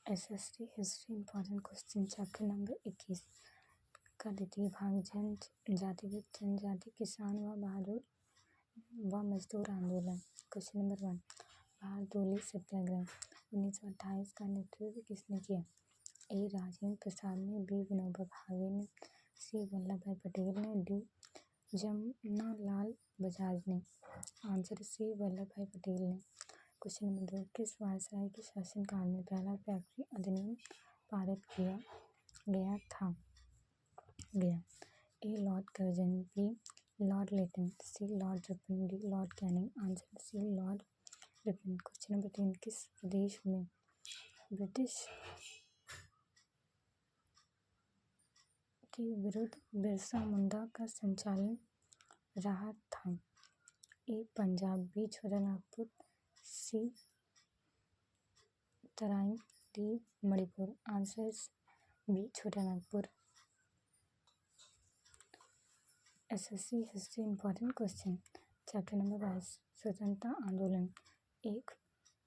SST history important question chapter number 21 का द्वितीय भाग जनजातिगत जनजाति किसान व बहादुर व मजदूर आंदोलन। क्वेश्चन नंबर 1 भारत सत्याग्रह 1928 का नेतृत्व किसने किया? ए राजेंद्र प्रसाद ने, बी विनोबा भावे ने, सी वल्लभ भाई पटेल ने, डी जमनालाल बजाज ने। आंसर सी वल्लभ भाई पटेल ने। क्वेश्चन नंबर 2 किस वायसराय के शासनकाल में पहला फैक्ट्री अधिनियम पारित किया गया? A Lord Curzon, B Lord Lytton, C Lord Ripon, D Lord Canning. Answer C Lord Ripon. Question number 3 किस प्रदेश में ब्रिटिश के विरुद्ध बिरसा मुंडा का संचालन रहा था? A Punjab, B Chotanagpur, C Tarain, D Manipur. Answer B Chotanagpur. SSC history important question chapter number 22 स्वतंत्रता आंदोलन 1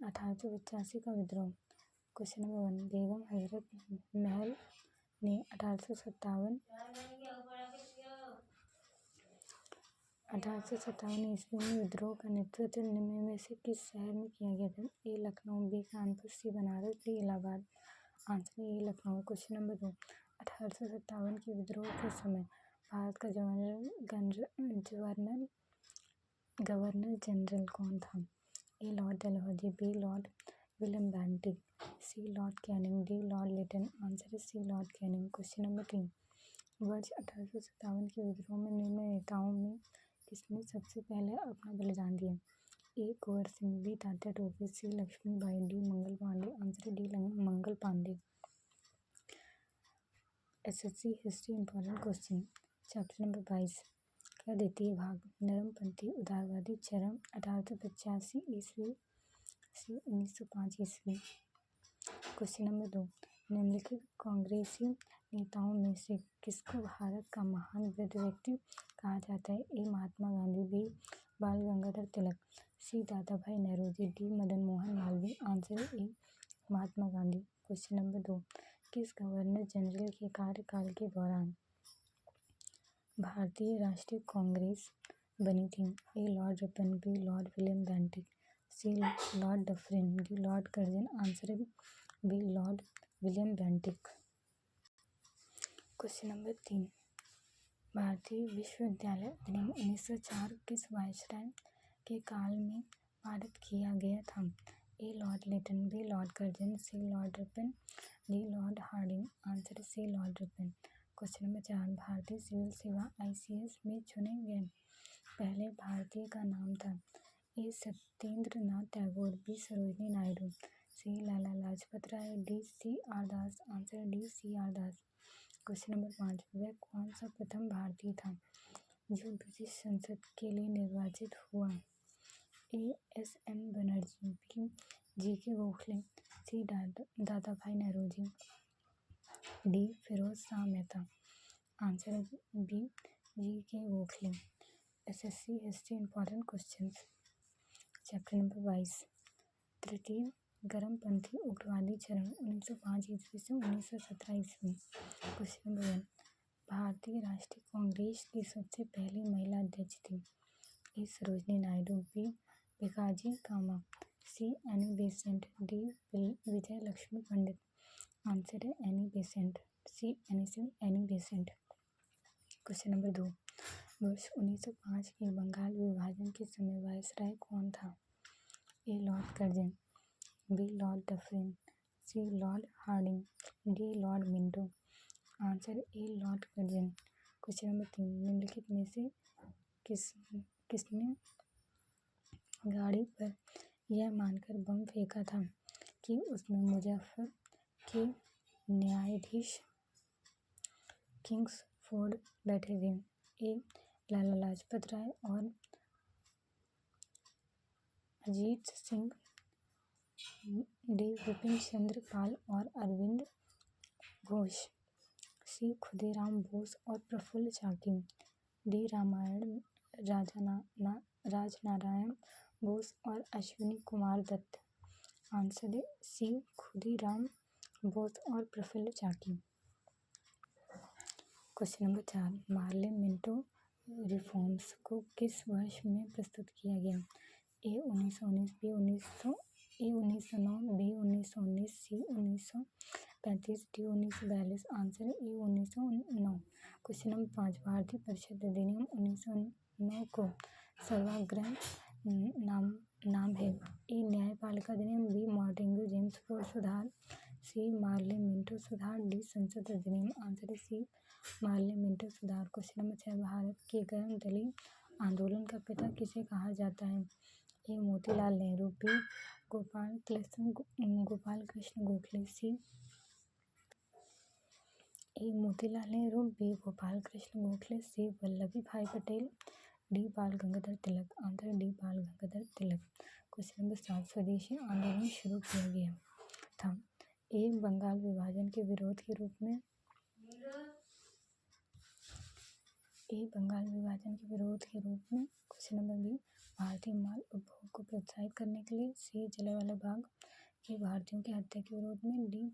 1885 का विद्रोह। क्वेश्चन नंबर 1 बेगम हजरत महल ने 1857 ईस्वी में विद्रोह का नेतृत्व निम्न में से किस शहर में किया गया था? A Lucknow, B Kanpur, C Banaras, D Allahabad. Answer A Lucknow. Question number 2 1857 के विद्रोह के समय भारत का गवर्नर जनरल कौन था? A Lord Dalhousie, B Lord William Bentinck, C Lord Canning, D Lord Lytton. Answer C Lord Canning. Question number 3 वर्ष 1857 के विद्रोह में निम्न नेताओं में किसने सबसे पहले अपना बलिदान दिया? A Kunwar Singh, B Tatya Tope, C Lakshmibai, D Mangal Pandey. Answer D Mangal Pandey. SSC history important question chapter number 22 का द्वितीय भाग नरमपंथी उदारवादी चरम 1885 ईस्वी से 1905 ईस्वी। क्वेश्चन नंबर 2 निम्नलिखित कांग्रेसी नेताओं में से किसको भारत का महान वृद्ध व्यक्ति कहा जाता है? ए महात्मा गांधी, बी बाल Gangadhar Tilak, C Dadabhai Naoroji, D Madan Mohan Malviya. Answer A Mahatma Gandhi. Question number 2 किस गवर्नर जनरल के कार्यकाल के दौरान भारतीय राष्ट्रीय कांग्रेस बनी थी? A Lord Ripon, B Lord William Bentinck, C Lord Dufferin, D Lord Curzon. Answer B Lord William Bentinck. Question number 3 भारतीय विश्वविद्यालय अधिनियम 1904 किस वायसराय के काल में पारित किया गया था? A Lord Lytton, B Lord Curzon, C Lord Ripon, D Lord Hardinge. Answer C Lord Ripon. Question number 4 भारतीय सिविल सेवा आईसीएस में चुने गए पहले भारतीय का नाम था? ए सत्येंद्र नाथ टैगोर, बी सरोजिनी नायडू, सी Lala Lajpat Rai, D C R दास। आंसर डी सी आर दास। क्वेश्चन नंबर 5 वह कौन सा प्रथम भारतीय था जो ब्रिटिश संसद के लिए निर्वाचित हुआ? A S N Banerjee, B G K Gokhale, C Dadabhai Naoroji, D Firoz Shah Mehta. Answer B G K Gokhale. SSC history important question chapter number 22 तृतीय गर्मपंथी उग्रवादी चरण 1905 ईस्वी से 1917 ईस्वी। क्वेश्चन नंबर 1 भारतीय राष्ट्रीय कांग्रेस की सबसे पहली महिला अध्यक्ष थी? ए सरोजिनी नायडू, बी भिकाजी कामा, सी एनी बेसेंट, डी विजय लक्ष्मी पंडित। आंसर है Annie Besant, see Annie Besant. Question number 2 वर्ष 1905 के बंगाल विभाजन के समय वायसराय कौन था? A Lord Curzon, B Lord Dufferin, C Lord Hardinge, D Lord Minto. Answer A Lord Curzon. Question number 3 निम्नलिखित में से किसने गाड़ी पर यह मानकर बम फेंका था कि उसमें मुजफ्फर के न्यायाधीश किंग्सफोर्ड बैठे थे? ए लाला लाजपत राय और अजीत सिंह, डी विपिन चंद्र पाल और अरविंद घोष, सी खुदीराम बोस और प्रफुल्ल चाकी, डी राजनारायण बोस और अश्विनी कुमार दत्त। आंसर है सी खुदीराम बोस और Prafulla Chaki. Question number 4, Morley Minto reforms को किस वर्ष में प्रस्तुत किया गया? A 1919, B 1909, B 1919, C 1935, D 1942। Answer है ए 1909। क्वेश्चन नंबर 5, भारतीय परिषद अधिनियम 1909 को सर्वाग्रह नाम है? ए न्यायपालिका अधिनियम, बी मॉन्टेग्यू जेम्स फोर्ड सुधार, सी मार्ले मिंटो सुधार, डी संसद अधिनियम। आंसर है सी मार्ले मिंटो सुधार। क्वेश्चन नंबर 6, भारत के गर्म दलीय आंदोलन का पिता किसे कहा जाता है? ए मोतीलाल नेहरू, बी गोपाल कृष्ण गोखले, सी ए मोतीलाल नेहरू, बी गोपाल कृष्ण गोखले, सी वल्लभी भाई पटेल, डी बाल गंगाधर तिलक। आंसर डी बाल गंगाधर तिलक। क्वेश्चन नंबर 7, स्वदेशी आंदोलन शुरू किया गया था? ए बंगाल विभाजन के विरोध के रूप में, क्वेश्चन नंबर बी भारतीय माल उपभोग को प्रोत्साहित करने के लिए, सी जलियांवाला बाग के भारतीयों की हत्या के विरोध में, डी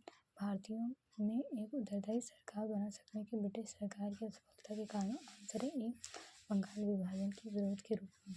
भारतीयों में एक उत्तरदायी सरकार बना सकने की ब्रिटिश सरकार की असफलता के कारण। आंसर है ए बंगाल विभाजन के विरोध के रूप में।